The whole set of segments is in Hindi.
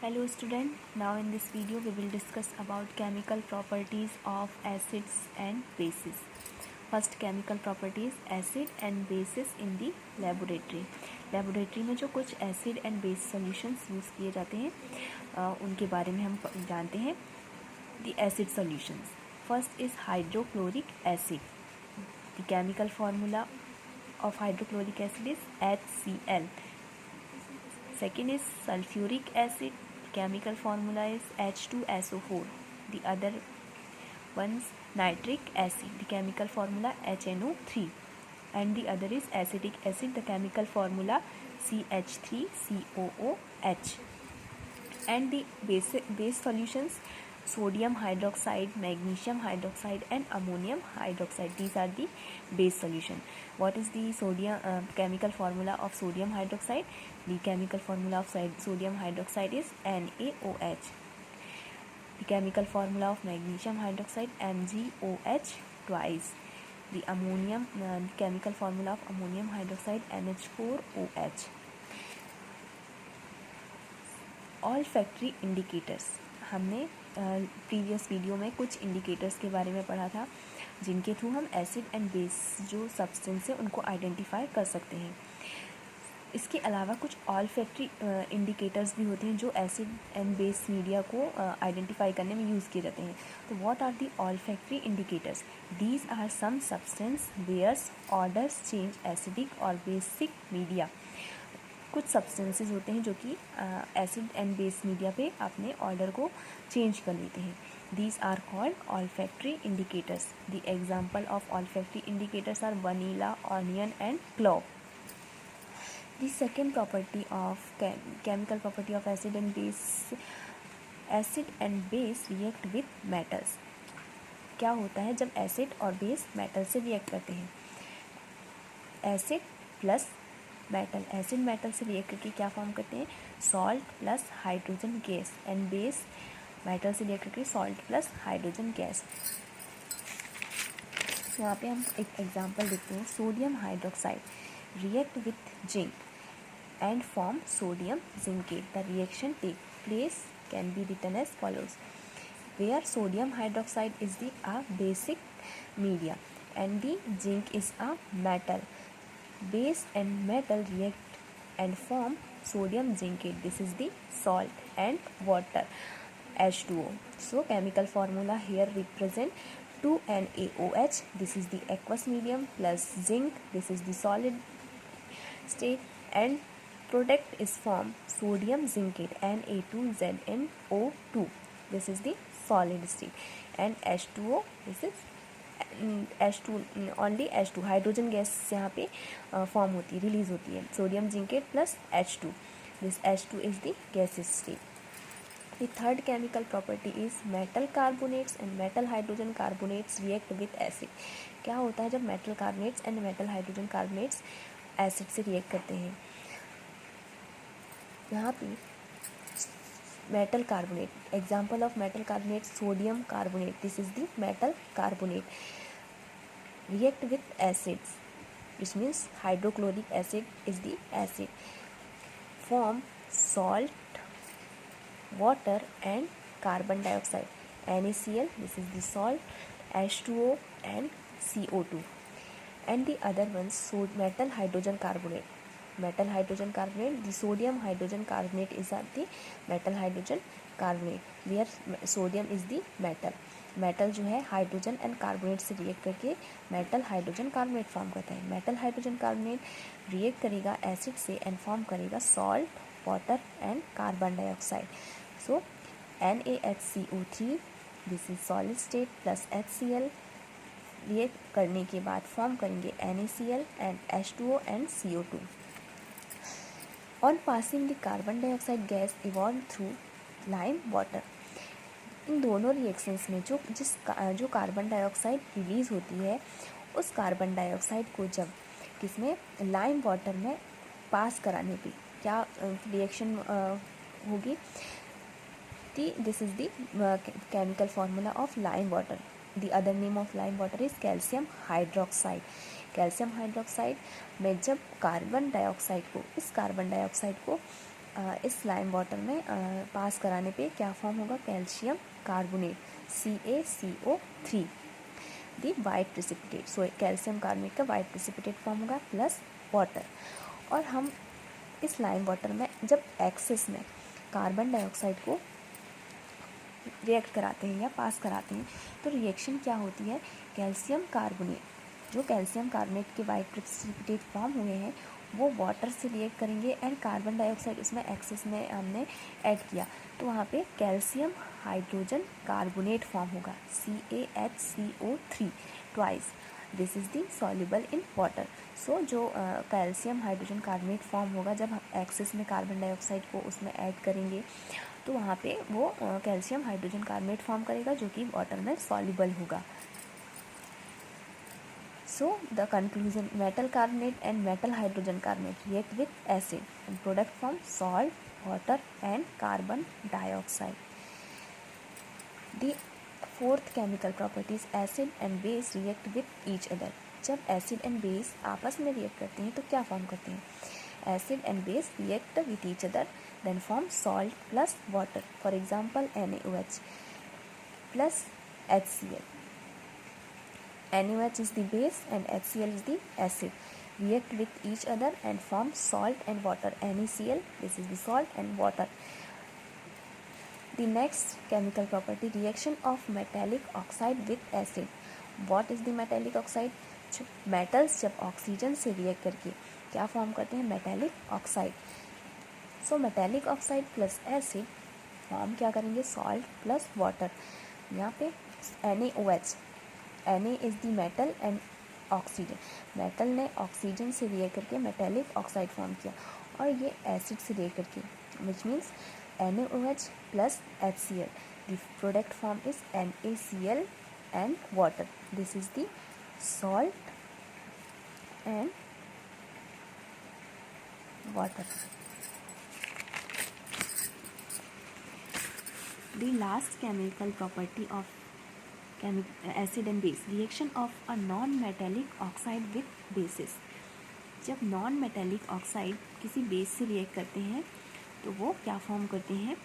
Hello student, now in this video we will discuss about chemical properties of acids and bases. First chemical properties acid and bases in the laboratory. Laboratory में जो कुछ acid and base solutions use किए जाते हैं उनके बारे में हम जानते हैं. The acid solutions. First is hydrochloric acid. The chemical formula of hydrochloric acid is HCl. Second is sulfuric acid. Chemical formula is H2SO4. The other one's nitric acid. The chemical formula HNO3. And the other is acetic acid. The chemical formula CH3COOH. And the base solutions sodium hydroxide, magnesium hydroxide and ammonium hydroxide. These are the base solution. What is the chemical formula of sodium hydroxide? The chemical formula of sodium hydroxide is NaOH. The chemical formula of magnesium hydroxide MgOH twice. The chemical formula of ammonium hydroxide NH4OH. Olfactory indicators. हमने प्रीवियस वीडियो में कुछ इंडिकेटर्स के बारे में पढ़ा था जिनके थ्रू हम एसिड एंड बेस जो सब्सटेंस है उनको आइडेंटिफाई कर सकते हैं. इसके अलावा कुछ ऑल्फैक्टरी इंडिकेटर्स भी होते हैं जो एसिड एंड बेस मीडिया को आइडेंटिफाई करने में यूज़ किए जाते हैं. तो what are the olfactory indicators? These are some substance where's odours change acidic और बेसिक मीडिया. कुछ सब्सटेंसेस होते हैं जो कि एसिड एंड बेस मीडिया पे अपने ऑर्डर को चेंज कर लेते हैं. These are called olfactory indicators. The example of olfactory indicators are vanilla, onion and clove. The second property of chemical property of acid and base. Acid and base react with metals. क्या होता है जब एसिड और बेस मेटल से रिएक्ट करते हैं? Acid plus metal, acid metal से रिएक्ट करके क्या फॉर्म करते हैं? Salt plus hydrogen gas. And base metal से रिएक्ट करके सॉल्ट प्लस हाइड्रोजन गैस. यहाँ पे हम एक एग्जांपल देखते हैं. Sodium hydroxide react with zinc and form sodium zincate. The reaction take place can be written as follows. Where sodium hydroxide is the basic media and the zinc is a metal. Base and metal react and form sodium zincate. This is the salt and water H2O. So chemical formula here represent 2NaOH. This is the aqueous medium plus zinc. This is the solid state and product is formed sodium zincate Na2ZnO2. This is the solid state and H2O. This is H2 only H2 hydrogen gas यहाँ पे फॉर्म होती है, रिलीज होती है. Sodium zincate plus H2. This H2 is the gases state. The third chemical property is metal carbonates and metal hydrogen carbonates react with acid. क्या होता है जब metal carbonates and metal hydrogen carbonates acid से रिएक्ट करते हैं? यहाँ पे metal carbonate. Example of metal carbonate sodium carbonate. This is the metal carbonate. React with acids, which means hydrochloric acid is the acid. Form salt, water and carbon dioxide. NaCl. This is the salt. H2O and CO2. And the other ones metal hydrogen carbonate. Metal hydrogen carbonate. The sodium hydrogen carbonate is the metal hydrogen carbonate where sodium is the metal. Metal जो है हाइड्रोजन एंड कार्बोनेट से रिएक्ट करके मेटल हाइड्रोजन कार्बोनेट फॉर्म करता है. मेटल हाइड्रोजन कार्बोनेट रिएक्ट करेगा एसिड से एंड फॉर्म करेगा salt, water and carbon dioxide. So NaHCO3 this is solid state plus HCl. React करने के बाद फॉर्म करेंगे NaCl and H2O and CO2. On passing the carbon dioxide gas evolved through lime water. इन दोनों रिएक्शंस में जो कार्बन डाइऑक्साइड रिलीज होती है उस कार्बन डाइऑक्साइड को जब किसमें लाइम वाटर में पास कराने पे क्या रिएक्शन होगी? This is the chemical formula of lime water. The other name of lime water is calcium hydroxide. Calcium hydroxide में जब इस कार्बन डाइऑक्साइड को इस लाइम वाटर में पास कराने पे क्या फॉर्म होगा, calcium carbonate CaCO3 the white precipitate. So calcium carbonate का वाइट प्रेसिपिटेट फॉर्म होगा प्लस वाटर। और हम इस लाइम वाटर में जब एक्सेस में कार्बन डाइऑक्साइड को रिएक्ट कराते हैं या पास कराते हैं तो रिएक्शन क्या होती है, कैल्शियम कार्बोनेट, जो कैल्शियम कार्बोनेट के वाइट प्रेसिपिटेट फॉर्म हुए हैं वो वाटर से रिएक्ट करेंगे एंड कार्बन डाइऑक्साइड उसमें एक्सेस में हमने ऐड किया तो वहाँ पे कैल्शियम हाइड्रोजन कार्बोनेट फॉर्म होगा CaHCO3 twice. This is the soluble in water. So जो कैल्शियम हाइड्रोजन कार्बोनेट फॉर्म होगा जब हम एक्सेस में कार्बन डाइऑक्साइड को उसमें ऐड करेंगे तो वहाँ पे वो कैल्शियम हाइड्रोजन कार्बोनेट फॉर्म करेगा जो कि वाटर में सॉल्युबल होगा। So the conclusion, metal carbonate and metal hydrogen carbonate react with acid and product form salt, water and carbon dioxide. The fourth chemical property is acid and base react with each other. जब acid and base आपस में react करते हैं तो क्या form करते हैं, acid and base react with each other then form salt plus water. For example NaOH plus HCl. NaOH is the base and HCl is the acid. React with each other and form salt and water. NaCl, this is the salt and water. The next chemical property, reaction of metallic oxide with acid. What is the metallic oxide? Metals जब ऑक्सीजन से रिएक्ट करके क्या फॉर्म करते हैं, metallic oxide. So metallic oxide plus acid form क्या करेंगे, सॉल्ट प्लस वाटर। यहाँ पे NaOH, Na is the metal and oxygen, metal ने ऑक्सीजन से रिएक्ट करके मेटेलिक ऑक्साइड फॉर्म किया और ये एसिड से रिएक्ट करके which means NaOH plus HCl, the product form is NaCl and water. This is the salt and water. The last chemical property of acid and base, reaction of a non-metallic oxide with bases. जब non-metallic oxide किसी बेस से रिएक्ट करते हैं तो वो क्या फॉर्म करते हैं,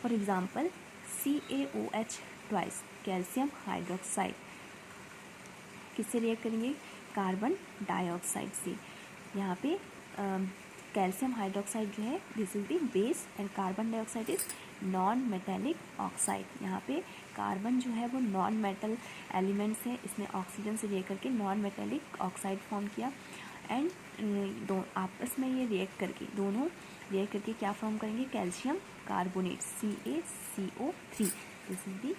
for example CaOH twice, calcium hydroxide, किससे रिएक्ट करेंगे, कार्बन डाइऑक्साइड से। यहाँ पे कैल्शियम हाइड्रोक्साइड जो है this is the base and carbon dioxide is non metallic oxide. यहाँ पे कार्बन जो है वो नॉन मेटल एलिमेंट्स है, इसने ऑक्सीजन से रिएक्ट करके नॉन मेटेलिक ऑक्साइड फॉर्म किया एंड दो आपस में ये रिएक्ट करके दोनों रिएक्ट करके क्या फॉर्म करेंगे, calcium carbonate CaCO3। This is the